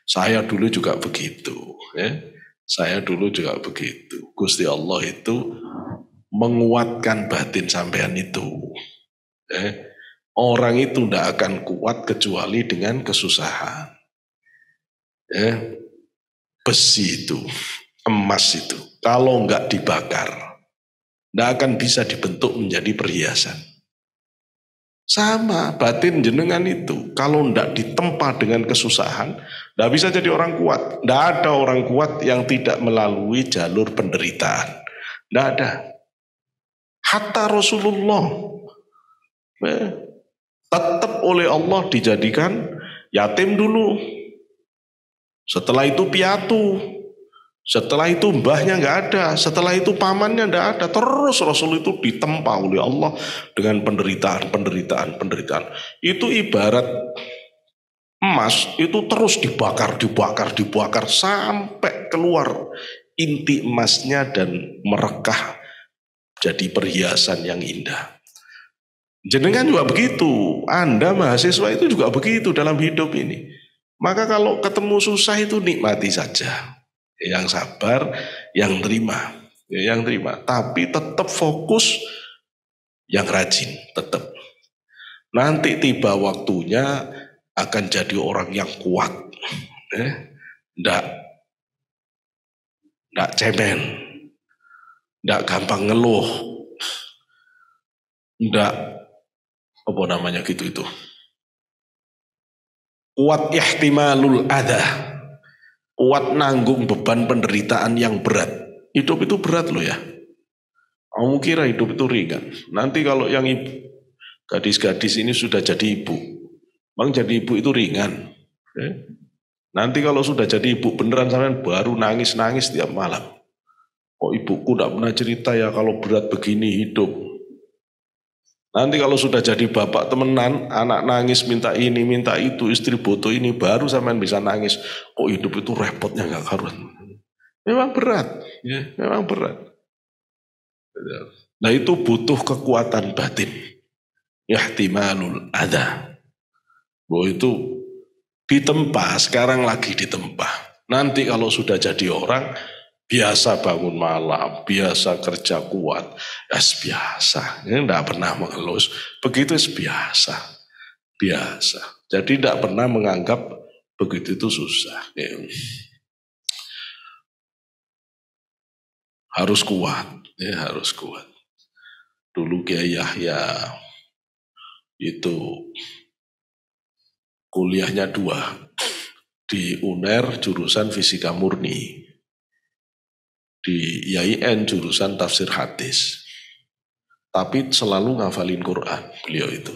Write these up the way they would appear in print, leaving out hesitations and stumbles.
Saya dulu juga begitu. Ya. Saya dulu juga begitu. Gusti Allah itu menguatkan batin sampean itu. Ya. Orang itu tidak akan kuat kecuali dengan kesusahan. Ya. Besi itu, emas itu, kalau nggak dibakar, tidak akan bisa dibentuk menjadi perhiasan. Sama batin jenengan itu, kalau tidak ditempa dengan kesusahan, tidak bisa jadi orang kuat. Tidak ada orang kuat yang tidak melalui jalur penderitaan. Tidak ada. Hatta Rasulullah tetap oleh Allah dijadikan yatim dulu. Setelah itu piatu. Setelah itu mbahnya nggak ada, setelah itu pamannya nggak ada, terus Rasul itu ditempa oleh Allah dengan penderitaan. Itu ibarat emas itu terus dibakar sampai keluar inti emasnya dan merekah jadi perhiasan yang indah. Jenengan juga begitu, Anda mahasiswa itu juga begitu dalam hidup ini. Maka kalau ketemu susah itu nikmati saja. Yang sabar, yang terima. Yang terima. Tapi tetap fokus, yang rajin, tetap. Nanti tiba waktunya akan jadi orang yang kuat. Nggak cemen. Nggak gampang ngeluh. Nggak, apa namanya gitu itu. Kuat ihtimalul adha. Kuat nanggung beban penderitaan yang berat. Hidup itu berat loh ya. Kamu kira hidup itu ringan. Nanti kalau yang ibu, gadis-gadis ini sudah jadi ibu. Bang jadi ibu itu ringan. Nanti kalau sudah jadi ibu beneran sampean baru nangis-nangis tiap malam. Oh ibuku tidak pernah cerita ya kalau berat begini hidup. Nanti kalau sudah jadi bapak temenan, anak nangis minta ini, minta itu, istri butuh ini, baru sampean bisa nangis. Kok hidup itu repotnya gak karuan. Memang berat, ya, memang berat. Nah itu butuh kekuatan batin. Ihtimalul adha. Bahwa itu ditempa, sekarang lagi ditempa. Nanti kalau sudah jadi orang, biasa bangun malam, biasa kerja kuat, ya biasa. Ini tidak pernah mengelus, begitu biasa. Biasa. Jadi tidak pernah menganggap begitu itu susah. Ya. Harus kuat, ya harus kuat. Dulu Kiai Yahya itu kuliahnya 2 di UNER jurusan fisika murni, di IAIN jurusan tafsir hadis, tapi selalu ngafalin Quran beliau itu.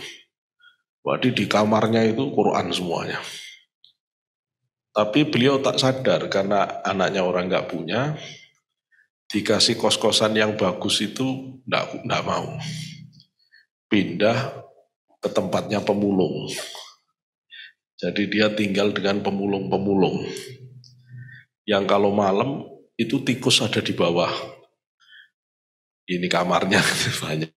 Jadi di kamarnya itu Quran semuanya. Tapi beliau tak sadar karena anaknya orang nggak punya, dikasih kos-kosan yang bagus itu nggak mau. Pindah ke tempatnya pemulung. Jadi dia tinggal dengan pemulung-pemulung. Yang kalau malam itu tikus ada di bawah. Ini kamarnya banyak.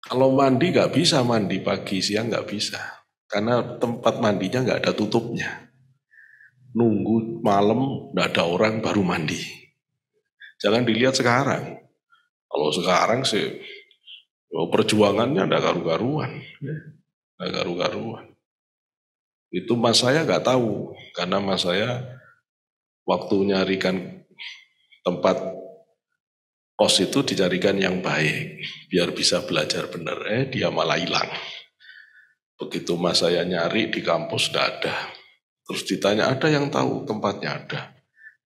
Kalau mandi nggak bisa, mandi pagi siang nggak bisa. Karena tempat mandinya nggak ada tutupnya. Nunggu malam nggak ada orang baru mandi. Jangan dilihat sekarang. Kalau sekarang sih perjuangannya nggak karu-karuan. Nggak karu-karuan. Itu mas saya nggak tahu. Karena mas saya waktu nyarikan tempat kos itu dicarikan yang baik, biar bisa belajar benar. Dia malah hilang. Begitu mas saya nyari di kampus tidak ada. Terus ditanya ada yang tahu tempatnya ada.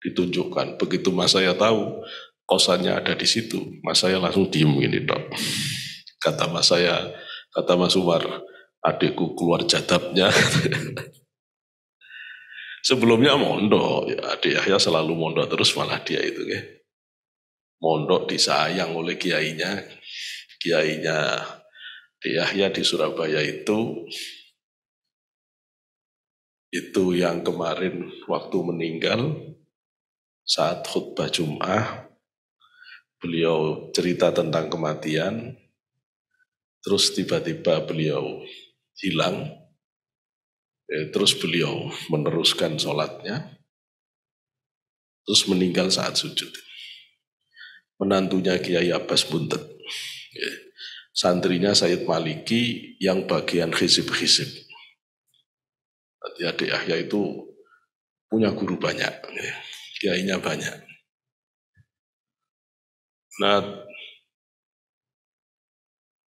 Ditunjukkan. Begitu mas saya tahu kosannya ada di situ, mas saya langsung diem gini dok. Kata mas saya, kata mas Umar, adikku keluar jadabnya. Sebelumnya mondok, ya, adik Yahya selalu mondok terus malah dia itu ya. Mondok disayang oleh kiainya Yahya di Surabaya itu yang kemarin waktu meninggal saat khutbah Jum'ah beliau cerita tentang kematian, terus tiba-tiba beliau hilang Terus beliau meneruskan sholatnya, terus meninggal saat sujud. Menantunya Kiai Abbas Buntet. Santrinya Said Maliki yang bagian hizib-hizib. Adik Yahya itu punya guru banyak, kiainya banyak. Nah,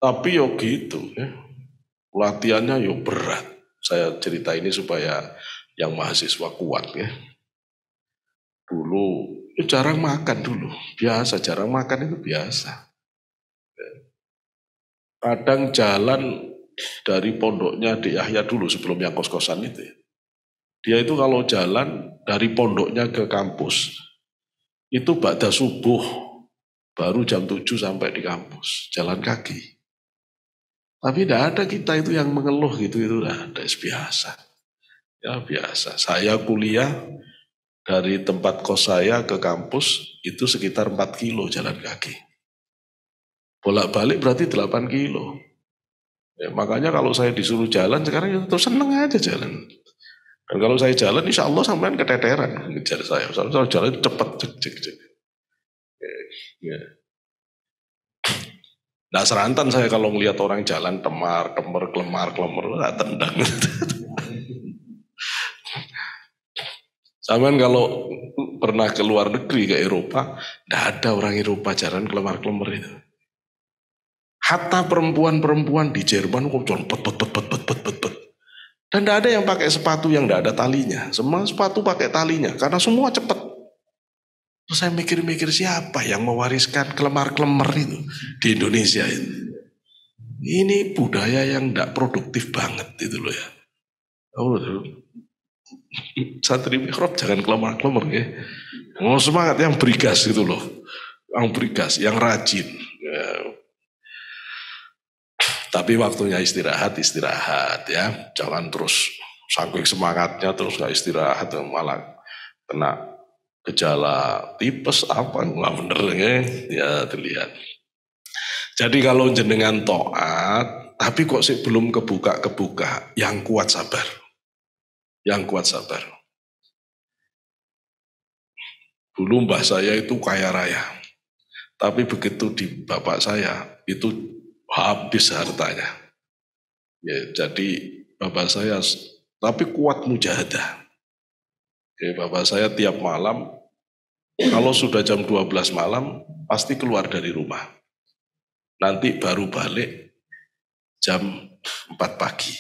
tapi yo gitu, latihannya yo berat. Saya cerita ini supaya yang mahasiswa kuat, Dulu jarang makan dulu, biasa jarang makan itu biasa. Kadang jalan dari pondoknya di Yahya dulu sebelum yang kos-kosan itu. Dia itu kalau jalan dari pondoknya ke kampus, itu ba'da subuh, baru jam 7 sampai di kampus, jalan kaki. Tapi tidak ada kita itu yang mengeluh gitu, itu ada, biasa. Ya biasa, saya kuliah dari tempat kos saya ke kampus, itu sekitar 4 kilo jalan kaki. Bolak-balik berarti 8 kilo. Ya, makanya kalau saya disuruh jalan sekarang ya tetap seneng aja jalan. Dan kalau saya jalan insya Allah sampean keteteran ngejar saya. Soalnya jalan cepat cek. Ya. Nah serantan saya kalau ngelihat orang jalan temar, kelemar, nggak tendang. Sampean kalau pernah ke luar negeri ke Eropa, tidak ada orang Eropa jalan kelemar itu. Hatta perempuan-perempuan di Jerman kok jalan bet. Dan tidak ada yang pakai sepatu yang tidak ada talinya. Semua sepatu pakai talinya karena semua cepat. Terus saya mikir-mikir siapa yang mewariskan kelemar-kelemar itu di Indonesia itu. Ini budaya yang tidak produktif banget itu loh ya. Santri mihrab jangan kelemar-kelemar ya. Mau semangat yang berigas gitu loh. Yang berigas, yang rajin. Ya. Tapi waktunya istirahat ya. Jangan terus saking semangatnya terus gak istirahat malah kena gejala tipes apa nggak bener ya terlihat. Jadi kalau jenengan taat tapi kok sih belum kebuka yang kuat sabar. Yang kuat sabar. Dulu mbah saya itu kaya raya. Tapi begitu di bapak saya itu habis hartanya. Ya, jadi bapak saya tapi kuat mujahadah. Ya, bapak saya tiap malam kalau sudah jam 12 malam pasti keluar dari rumah. Nanti baru balik jam 4 pagi.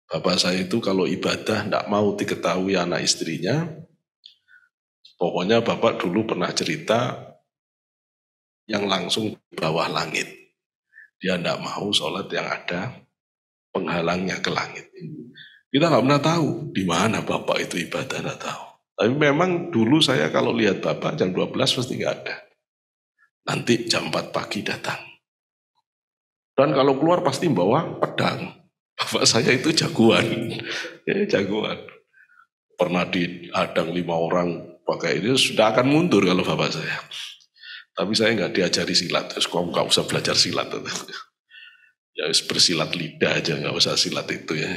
Bapak saya itu kalau ibadah tidak mau diketahui anak istrinya. Pokoknya bapak dulu pernah cerita yang langsung di bawah langit. Dia tidak mau sholat yang ada penghalangnya ke langit. Kita nggak pernah tahu di mana bapak itu ibadah, tidak tahu. Tapi memang dulu saya kalau lihat bapak jam 12 pasti nggak ada. Nanti jam 4 pagi datang. Dan kalau keluar pasti bawa pedang. Bapak saya itu jagoan. Ya, jagoan. Pernah dihadang 5 orang pakai ini sudah akan mundur kalau bapak saya. Tapi saya nggak diajari silat. Terus kok nggak usah belajar silat. Ya bersilat lidah aja, nggak usah silat itu ya.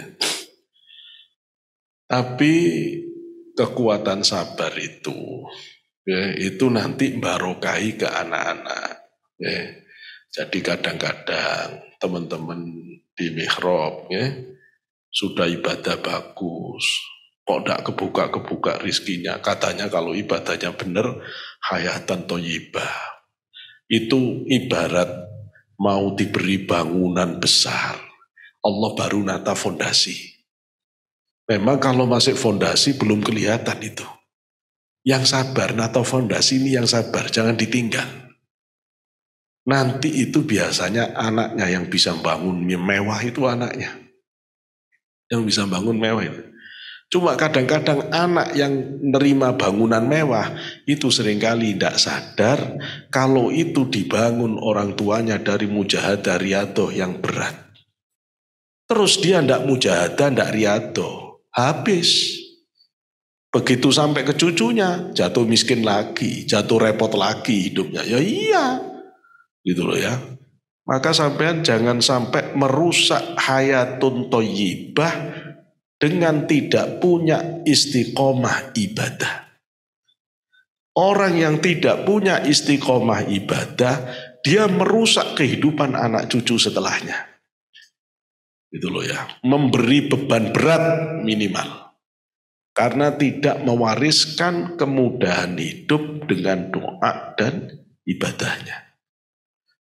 Tapi kekuatan sabar itu, ya, itu nanti barokai ke anak-anak. Ya. Jadi kadang-kadang teman-teman di mihrab, ya, sudah ibadah bagus, kok tidak kebuka rizkinya. Katanya kalau ibadahnya benar, hayatan thayyibah. Itu ibarat mau diberi bangunan besar, Allah baru nata fondasi. Memang kalau masih fondasi belum kelihatan itu. Yang sabar, nata fondasi ini yang sabar, jangan ditinggal. Nanti itu biasanya anaknya yang bisa bangun mewah itu anaknya. Yang bisa bangun mewah itu. Cuma kadang-kadang anak yang nerima bangunan mewah itu seringkali tidak sadar kalau itu dibangun orang tuanya dari mujahadah riyadhah yang berat. Terus dia tidak mujahadah, tidak riyadhah, habis. Begitu sampai ke cucunya jatuh miskin lagi, jatuh repot lagi hidupnya. Ya iya, gitu loh ya. Maka sampean jangan sampai merusak hayatun thayyibah dengan tidak punya istiqomah ibadah. Orang yang tidak punya istiqomah ibadah, dia merusak kehidupan anak cucu setelahnya. Gitu loh ya, memberi beban berat minimal. Karena tidak mewariskan kemudahan hidup dengan doa dan ibadahnya.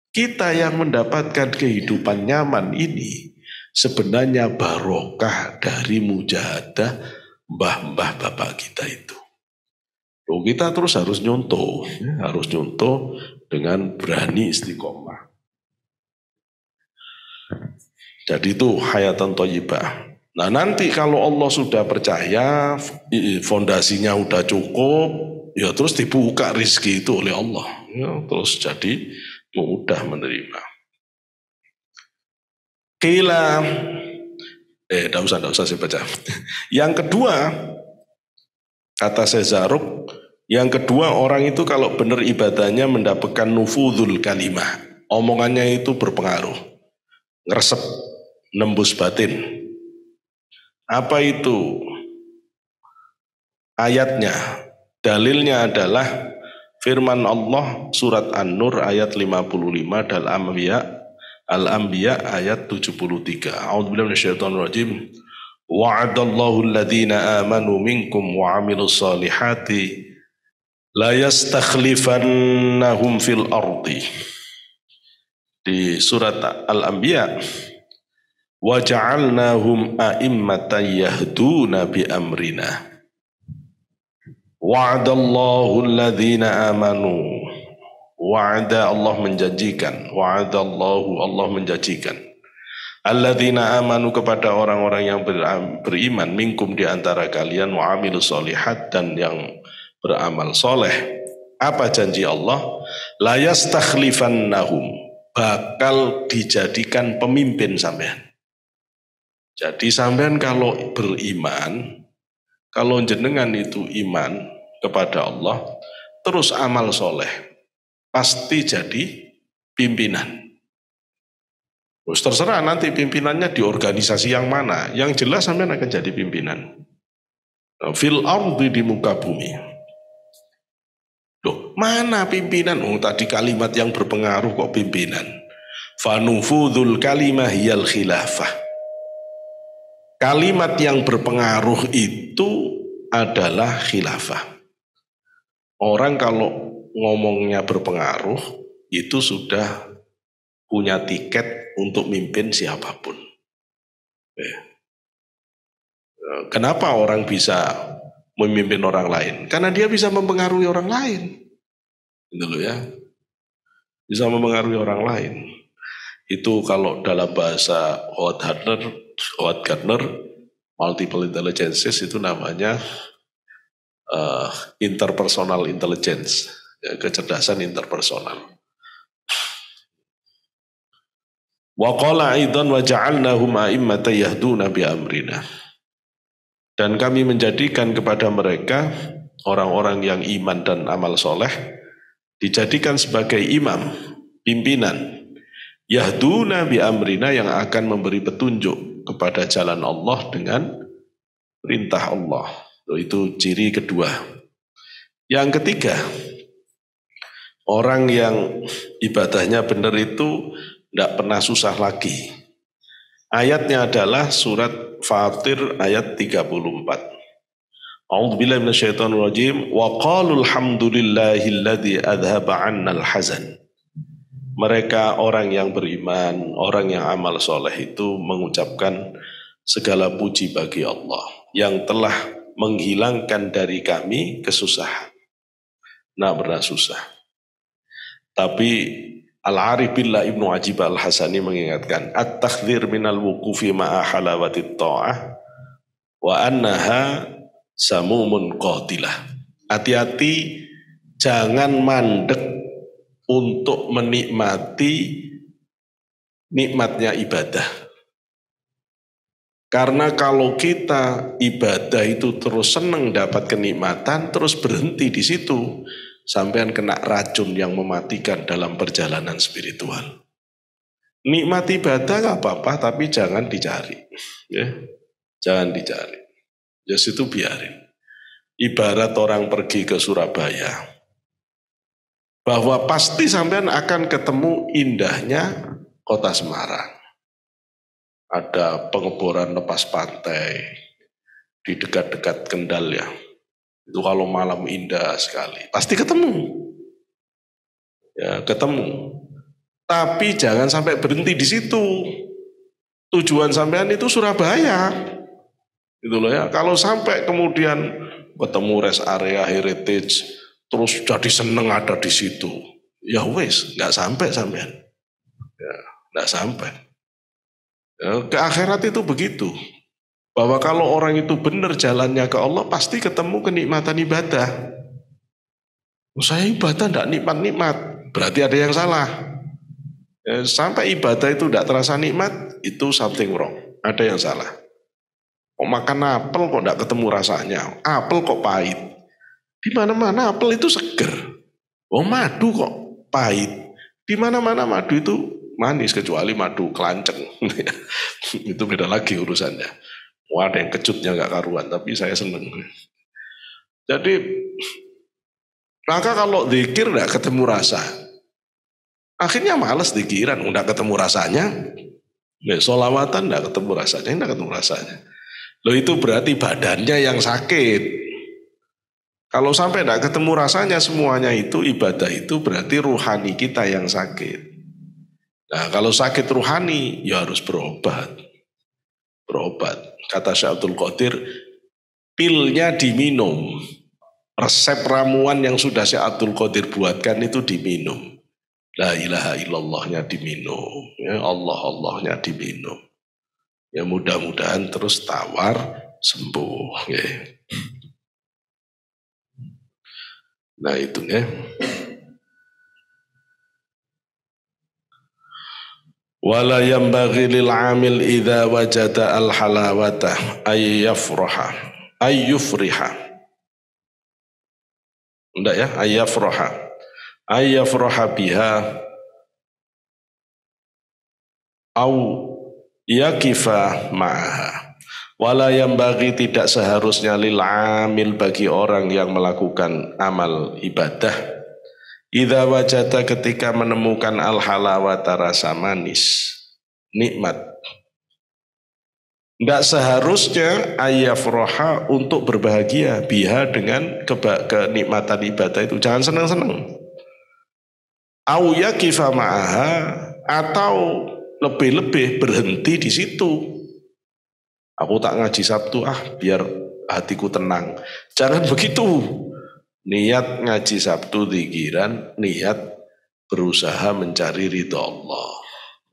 Kita yang mendapatkan kehidupan nyaman ini sebenarnya barokah dari mujahadah mbah-mbah bapak kita itu. Loh, kita terus harus nyontoh dengan berani istiqomah. Jadi itu hayatan thayyibah. Nah nanti kalau Allah sudah percaya, fondasinya udah cukup, ya terus dibuka rizki itu oleh Allah. Ya, terus jadi mudah menerima. Qila, tidak usah saya baca. Yang kedua, kata Sezaruk, yang kedua orang itu kalau benar ibadahnya mendapatkan nufudul kalimah. Omongannya itu berpengaruh. Ngeresep, nembus batin. Apa itu? Ayatnya, dalilnya adalah firman Allah surat An-Nur ayat 55 dan Al-Anbiya ayat 73. A'udzubillahi minasyaitonir rajim. Wa'adallahu alladhina amanu minkum wa 'amilus solihati la yastakhlifannahum fil ardi. Di surat Al-Anbiya, wa ja'alnahum a'immatan yahduna bi amrina. Wa'adallahu alladhina amanu. Wa'ada Allah menjanjikan. Wa'adallahu Allah menjanjikan. Alladzina amanu kepada orang-orang yang beriman minkum di antara kalian wa amilus solihat dan yang beramal soleh. Apa janji Allah? La yastakhlifannahum, bakal dijadikan pemimpin sampean. Jadi sampean kalau beriman, kalau jenengan itu iman kepada Allah, terus amal soleh, pasti jadi pimpinan. Terus terserah nanti pimpinannya di organisasi yang mana, yang jelas sampean akan jadi pimpinan. Fil ardi, di muka bumi. Loh, mana pimpinan? Oh, tadi kalimat yang berpengaruh kok pimpinan. Fanufudul kalimah hiyal khilafah. Kalimat yang berpengaruh itu adalah khilafah. Orang kalau ngomongnya berpengaruh, itu sudah punya tiket untuk mimpin siapapun. Kenapa orang bisa memimpin orang lain? Karena dia bisa mempengaruhi orang lain. Gitu loh ya. Bisa mempengaruhi orang lain. Itu kalau dalam bahasa Howard Gardner, multiple intelligences itu namanya interpersonal intelligence, ya, kecerdasan interpersonal. Wa qala aidan wa ja'alnahum a'immatan yahduna bi amrina. Dan kami menjadikan kepada mereka orang-orang yang iman dan amal soleh dijadikan sebagai imam, pimpinan, yahduna bi amrina, yang akan memberi petunjuk kepada jalan Allah dengan perintah Allah. Itu ciri kedua. Yang ketiga, orang yang ibadahnya benar itu tidak pernah susah lagi. Ayatnya adalah surat Fatir ayat 34. A'udzubillahi minasyaitonir rajim. Wa qalul hamdulillahilladzi adhaba 'annal hazan. Mereka orang yang beriman, orang yang amal soleh itu mengucapkan segala puji bagi Allah yang telah menghilangkan dari kami kesusahan. Nah, pernah susah. Tapi Al-Arif Billah Ibnu Ajib Al-Hasani mengingatkan, at-takhdhir minal wuqufi ma'a halawatit ta'ah wa annaha samumun qatilah. Hati-hati jangan mandek untuk menikmati nikmatnya ibadah. Karena kalau kita ibadah itu terus senang dapat kenikmatan, terus berhenti di situ, sampean kena racun yang mematikan dalam perjalanan spiritual. Nikmati ibadah gak apa-apa, tapi jangan dicari. Ya. Jangan dicari. Ya situ biarin. Ibarat orang pergi ke Surabaya, bahwa pasti sampean akan ketemu indahnya kota Semarang. Ada pengeboran lepas pantai di dekat-dekat Kendal ya. Itu kalau malam indah sekali. Pasti ketemu. Ya, ketemu. Tapi jangan sampai berhenti di situ. Tujuan sampean itu Surabaya. Gitu loh ya. Kalau sampai kemudian ketemu rest area heritage, terus jadi seneng ada di situ. Ya wes, nggak sampai sampean. Ya, nggak sampai. Ya, ke akhirat itu begitu. Bahwa kalau orang itu benar jalannya ke Allah, pasti ketemu kenikmatan ibadah. Saya ibadah tidak nikmat-nikmat, berarti ada yang salah. Ya, sampai ibadah itu tidak terasa nikmat, itu something wrong. Ada yang salah. Kok makan apel kok tidak ketemu rasanya? Apel kok pahit? Di mana-mana apel itu seger. Oh madu kok pahit? Di mana-mana madu itu manis kecuali madu kelanceng. Itu beda lagi urusannya. Wah ada yang kejutnya gak karuan, tapi saya seneng. Jadi maka kalau zikir gak ketemu rasa, akhirnya males zikiran, udah ketemu rasanya. Sholawatan gak ketemu rasanya, gak ketemu rasanya. Loh itu berarti badannya yang sakit. Kalau sampai gak ketemu rasanya semuanya itu ibadah itu berarti ruhani kita yang sakit. Nah kalau sakit ruhani ya harus berobat. Kata Syekh Abdul Qadir, pilnya diminum. Resep ramuan yang sudah Syekh Abdul Qadir buatkan itu diminum. La ilaha illallahnya diminum. Ya Allah-Allahnya diminum. Ya mudah-mudahan terus tawar sembuh. Ya. Nah itu ya. Wala yanbaghi lil 'amil idza wajada al halawata ay yufriha. Enggak ya, ay yafraha biha au yakifa ma'aha. Wala yanbaghi tidak seharusnya lil 'amil bagi orang yang melakukan amal ibadah, idza wajada ketika menemukan al halawata rasa manis, nikmat. Tidak seharusnya ayyafroha untuk berbahagia biha dengan kenikmatan ibadah itu. Jangan senang-senang. Au yakifa ma'aha atau lebih-lebih berhenti di situ. Aku tak ngaji Sabtu biar hatiku tenang. Jangan begitu. Niat ngaji Sabtu zikiran, niat berusaha mencari ridha Allah,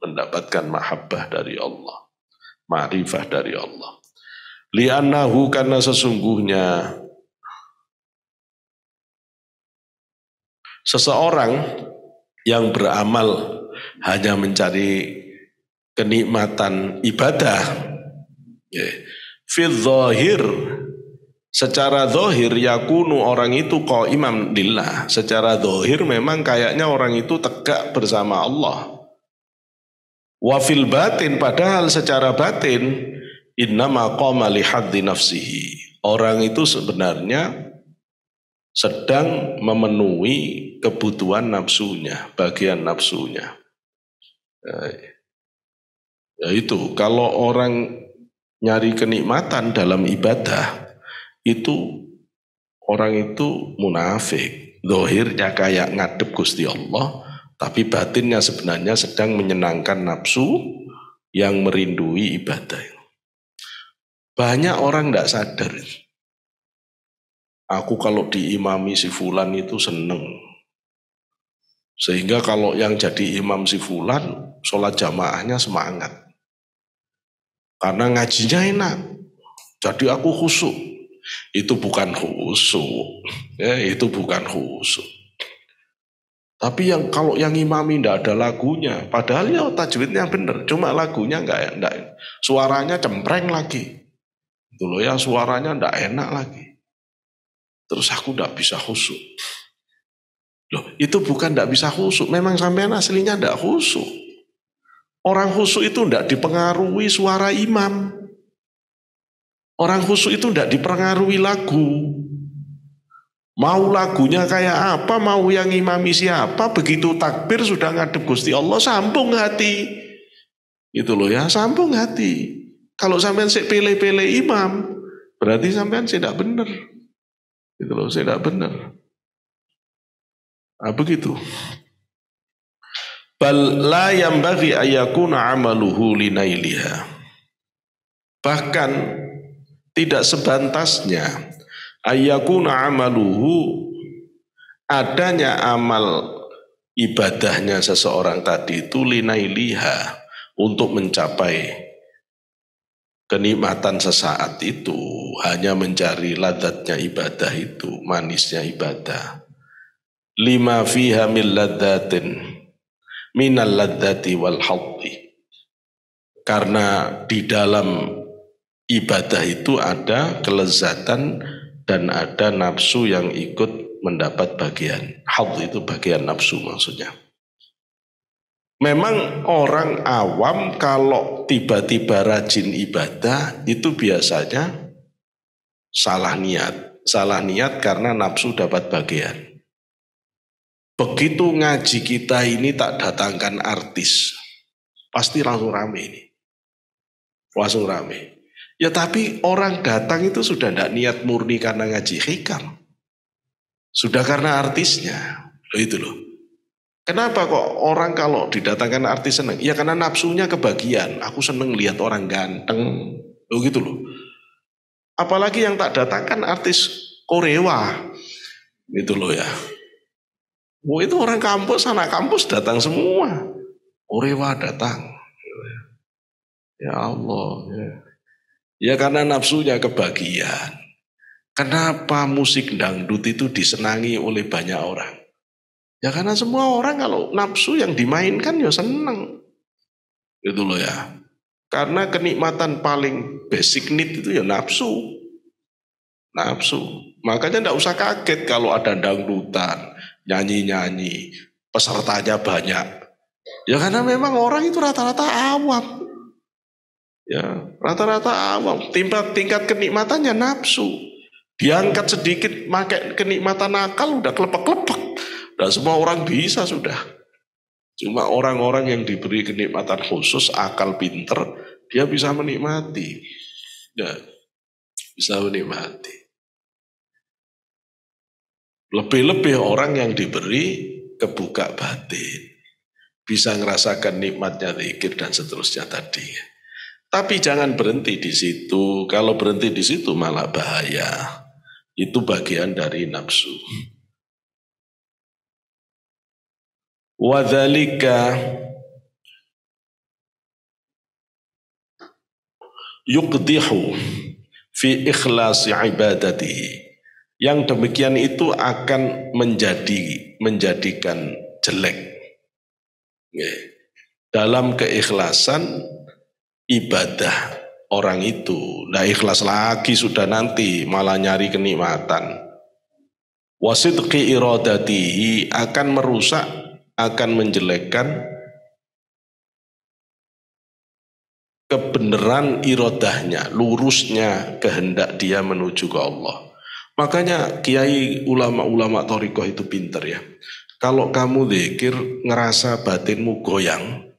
mendapatkan mahabbah dari Allah, ma'rifah dari Allah. Li'annahu karena sesungguhnya seseorang yang beramal hanya mencari kenikmatan ibadah, fi dzahir secara zahir yakunu orang itu qaiman lillah. Secara zahir memang kayaknya orang itu tegak bersama Allah. Wa fil batin padahal secara batin innama qama li haddi nafsihi. Orang itu sebenarnya sedang memenuhi kebutuhan nafsunya, bagian nafsunya. Ya itu kalau orang nyari kenikmatan dalam ibadah itu orang itu munafik. Zahirnya kayak ngadep Gusti Allah, tapi batinnya sebenarnya sedang menyenangkan nafsu yang merindui ibadah. Banyak orang tidak sadar. Aku kalau diimami si fulan itu seneng. Sehingga kalau yang jadi imam si fulan, sholat jamaahnya semangat. Karena ngajinya enak. Jadi aku khusyuk. Itu bukan khusyuk, ya, itu bukan khusyuk. Tapi kalau yang imami tidak ada lagunya, padahal ya tajwidnya benar, cuma lagunya enggak, suaranya cempreng lagi, itu loh ya suaranya enggak enak lagi. Terus aku enggak bisa khusyuk. Loh, itu bukan enggak bisa khusyuk, memang sampean aslinya enggak khusyuk. Orang khusyuk itu enggak dipengaruhi suara imam. Orang khusyuk itu tidak dipengaruhi lagu. Mau lagunya kayak apa, mau yang imami siapa, begitu takbir sudah ngadep Gusti Allah, sambung hati. Itu loh ya, sambung hati. Kalau sampean sik pilih-pilih imam, berarti sampean tidak benar. Itu loh, tidak benar. Nah, begitu. Bal la yambaghi ayakuna amaluhu linailiha. Bahkan tidak sebantasnya ayakuna amaluhu, adanya amal ibadahnya seseorang tadi itu linailiha, untuk mencapai kenikmatan sesaat itu, hanya mencari ladatnya ibadah itu, manisnya ibadah. Lima fiha min laddatin minal laddati wal haddi, karena di dalam ibadah itu ada kelezatan dan ada nafsu yang ikut mendapat bagian. Hadd itu bagian nafsu maksudnya. Memang orang awam kalau tiba-tiba rajin ibadah itu biasanya salah niat. Salah niat karena nafsu dapat bagian. Begitu ngaji kita ini tak datangkan artis, pasti langsung rame ini. Langsung rame. Ya tapi orang datang itu sudah tidak niat murni karena ngaji hikam. Sudah karena artisnya. Loh itu loh. Kenapa kok orang kalau didatangkan artis senang? Ya karena nafsunya kebagian. Aku seneng lihat orang ganteng. Loh gitu loh. Apalagi yang tak datangkan artis Korewa. Gitu loh ya. Oh itu orang kampus, anak kampus datang semua. Korewa datang. Ya Allah. Ya karena nafsunya kebagian. Kenapa musik dangdut itu disenangi oleh banyak orang? Ya karena semua orang kalau nafsu yang dimainkan ya seneng. Gitu loh ya. Karena kenikmatan paling basic need itu ya nafsu. Nafsu. Makanya tidak usah kaget kalau ada dangdutan, nyanyi-nyanyi, pesertanya banyak. Ya karena memang orang itu rata-rata awam. Ya, rata-rata awam. Tingkat kenikmatannya nafsu. Diangkat sedikit pakai kenikmatan akal udah kelepek-kelepek. Dan semua orang bisa sudah. Cuma orang-orang yang diberi kenikmatan khusus, akal pinter, dia bisa menikmati. Ya, bisa menikmati. Lebih-lebih orang yang diberi kebuka batin. Bisa ngerasakan nikmatnya zikir dan seterusnya tadi. Tapi jangan berhenti di situ. Kalau berhenti di situ malah bahaya. Itu bagian dari nafsu. Wadzalika yuqdihu fi ikhlasi ibadatihi. Yang demikian itu akan menjadikan jelek dalam keikhlasan ibadah orang itu. Nah ikhlas lagi sudah nanti malah nyari kenikmatan. Wasidqi iradatihi, akan merusak, akan menjelekkan kebenaran iradahnya, lurusnya kehendak dia menuju ke Allah. Makanya kiai ulama-ulama thariqah itu pinter ya. Kalau kamu zikir ngerasa batinmu goyang,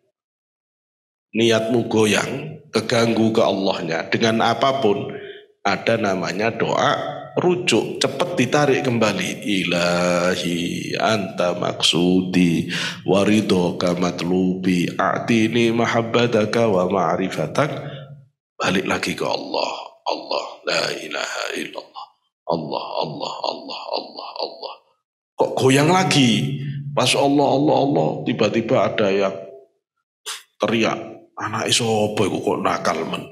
niatmu goyang, keganggu ke Allahnya dengan apapun, ada namanya doa rujuk, cepat ditarik kembali. Ilahi anta maksudi waridoka matlubi a'tini mahabbataka wa ma'rifatak. Balik lagi ke Allah. Allah la ilaha illallah. Allah, Allah, Allah, Allah, Allah. Kok goyang lagi? Pas Allah, Allah, Allah, tiba-tiba ada yang teriak, anak isopo kok nakal men.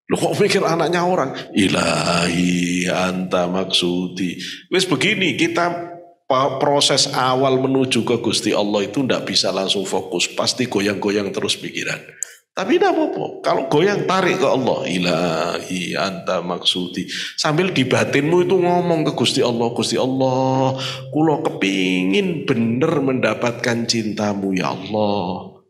Lu kok mikir anaknya orang? Ilahi anta maksudi. Wis begini, kita proses awal menuju ke Gusti Allah itu ndak bisa langsung fokus, pasti goyang-goyang terus pikiran. Tapi tidak apa-apa, kalau goyang tarik ke Allah. Ilahi anta maksudi. Sambil di batinmu itu ngomong ke Gusti Allah, Gusti Allah, kulo kepingin bener mendapatkan cintamu ya Allah.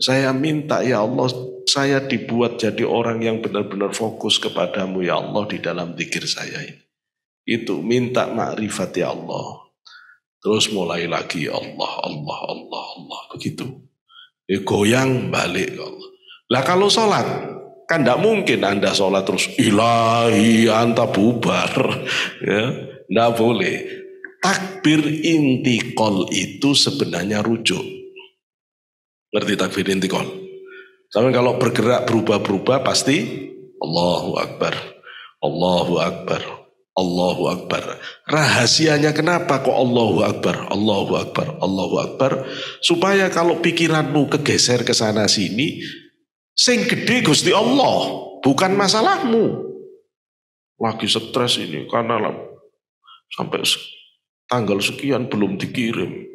Saya minta ya Allah, saya dibuat jadi orang yang benar-benar fokus kepadamu ya Allah di dalam zikir saya ini. Itu minta makrifat ya Allah. Terus mulai lagi Allah, Allah, Allah, Allah. Begitu. Goyang balik ke Allah. Lah kalau sholat, kan tidak mungkin Anda sholat terus ilahi anta bubar. Ya, tidak boleh. Takbir intikal itu sebenarnya rujuk. Ngerti takbir intikal? Sampai kalau bergerak berubah-berubah pasti Allahu Akbar, Allahu Akbar, Allahu Akbar. Rahasianya kenapa kok Allahu Akbar, Allahu Akbar, Allahu Akbar? Supaya kalau pikiranmu kegeser ke sana sini, sing gede Gusti Allah, bukan masalahmu. Lagi stres ini karena sampai tanggal sekian belum dikirim.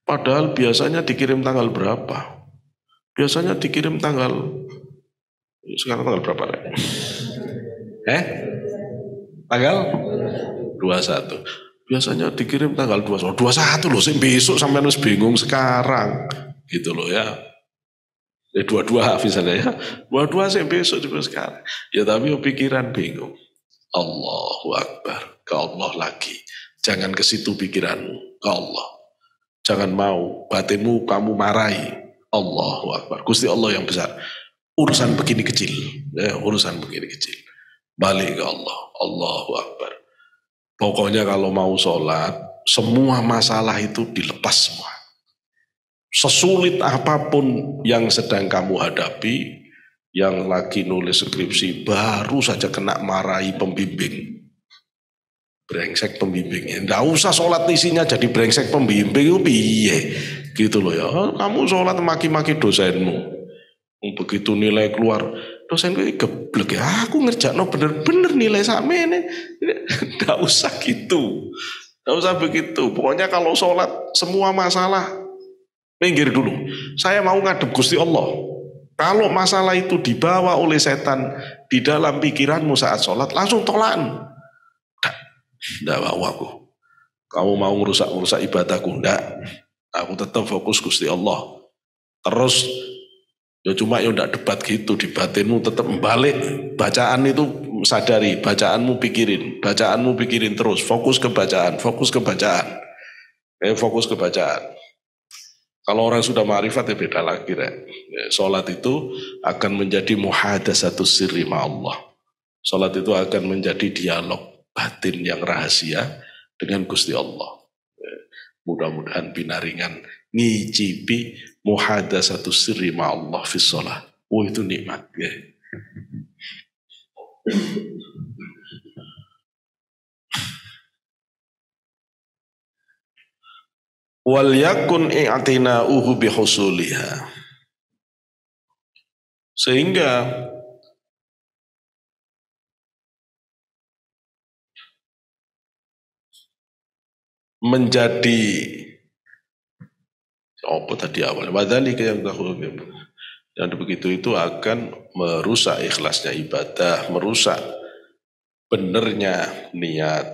Padahal biasanya dikirim tanggal berapa? Biasanya dikirim sekarang tanggal berapa? Tanggal 21. Biasanya dikirim tanggal 21. 21 loh, besok sampai harus bingung sekarang. Gitu loh ya. 22 misalnya ya. 22 sih besok juga sekarang. Ya tapi pikiran bingung. Allahu Akbar. Ke Allah lagi. Jangan ke situ pikiranmu. Ke Allah. Jangan mau batinmu kamu marahi. Allahu Akbar. Gusti Allah yang besar. Urusan begini kecil. Ya, urusan begini kecil. Balik ke Allah. Allahu Akbar. Pokoknya kalau mau sholat, semua masalah itu dilepas semua. Sesulit apapun yang sedang kamu hadapi, yang lagi nulis skripsi, baru saja kena marahi pembimbing. Brengsek pembimbingnya. Nggak usah sholat isinya jadi brengsek pembimbing itu piye. Gitu loh ya. Kamu sholat maki-maki dosenmu. Begitu nilai keluar, dosenku geblek ya. Aku ngerjakno bener-bener nilai sama ini. Nggak usah gitu. Nggak usah begitu. Pokoknya kalau sholat semua masalah minggir dulu. Saya mau ngadep Gusti Allah. Kalau masalah itu dibawa oleh setan di dalam pikiranmu saat sholat, langsung tolaan. Tidak mau aku. Kamu mau merusak ibadahku? Tidak. Aku tetap fokus Gusti Allah. Terus ya cuma ya tidak debat gitu. Di batinmu tetap balik. Bacaan itu sadari. Bacaanmu pikirin terus. Fokus ke bacaan. Fokus ke bacaan. Kalau orang sudah ma'rifat ya beda lagi. Sholat itu akan menjadi muhadasatus sirri ma'allah. Sholat itu akan menjadi dialog batin yang rahasia dengan Gusti Allah. Mudah-mudahan binaringan ngicipi muhadasatus sirri ma'allah fi sholat. Oh itu nikmat ya. Wal yakun i'tina'uhu bihusuliha. Sehingga menjadi apa tadi awalnya wadzalika yang begitu itu akan merusak ikhlasnya ibadah, merusak benernya niat.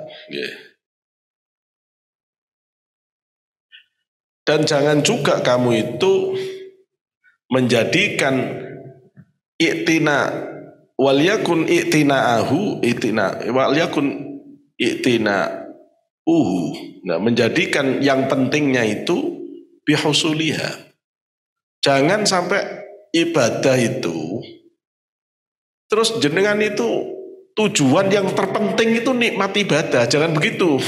Dan jangan juga kamu itu menjadikan i'tina wal yakun i'tina'ahu nah, menjadikan yang pentingnya itu bihusuliha. Jangan sampai ibadah itu terus jenengan itu tujuan yang terpenting itu nikmat ibadah. Jangan begitu.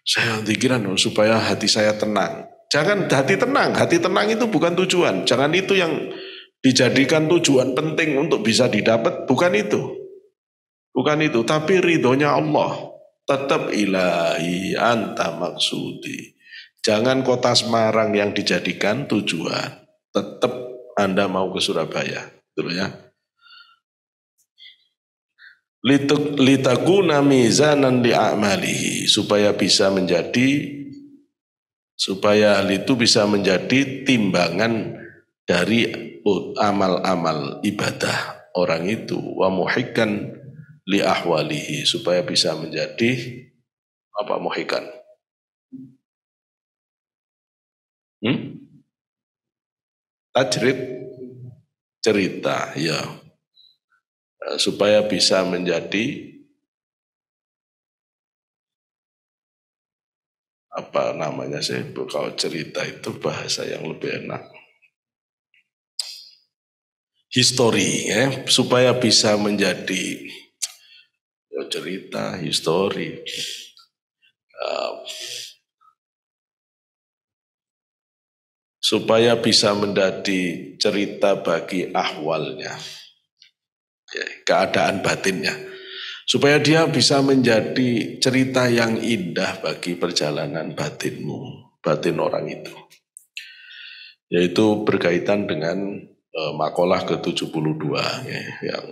Saya pikiran supaya hati saya tenang. Jangan hati tenang itu bukan tujuan. Jangan itu yang dijadikan tujuan penting untuk bisa didapat, bukan itu. Bukan itu, tapi ridhonya Allah. Tetap ilahi anta maksudi. Jangan kota Semarang yang dijadikan tujuan. Tetap Anda mau ke Surabaya. Betul ya? Litakuna mizanan li'amalihi. Supaya hal itu bisa menjadi timbangan dari amal-amal ibadah orang itu. Wa muhikkan li ahwalihi, supaya bisa menjadi apa muhikan? Tajrid cerita, ya, supaya bisa menjadi apa namanya sih, kalau cerita itu bahasa yang lebih enak, histori, ya, supaya bisa menjadi ya, cerita, histori, supaya bisa menjadi cerita bagi ahwalnya, ya, keadaan batinnya, supaya dia bisa menjadi cerita yang indah bagi perjalanan batinmu, batin orang itu. Yaitu berkaitan dengan makalah ke-72 ya, yang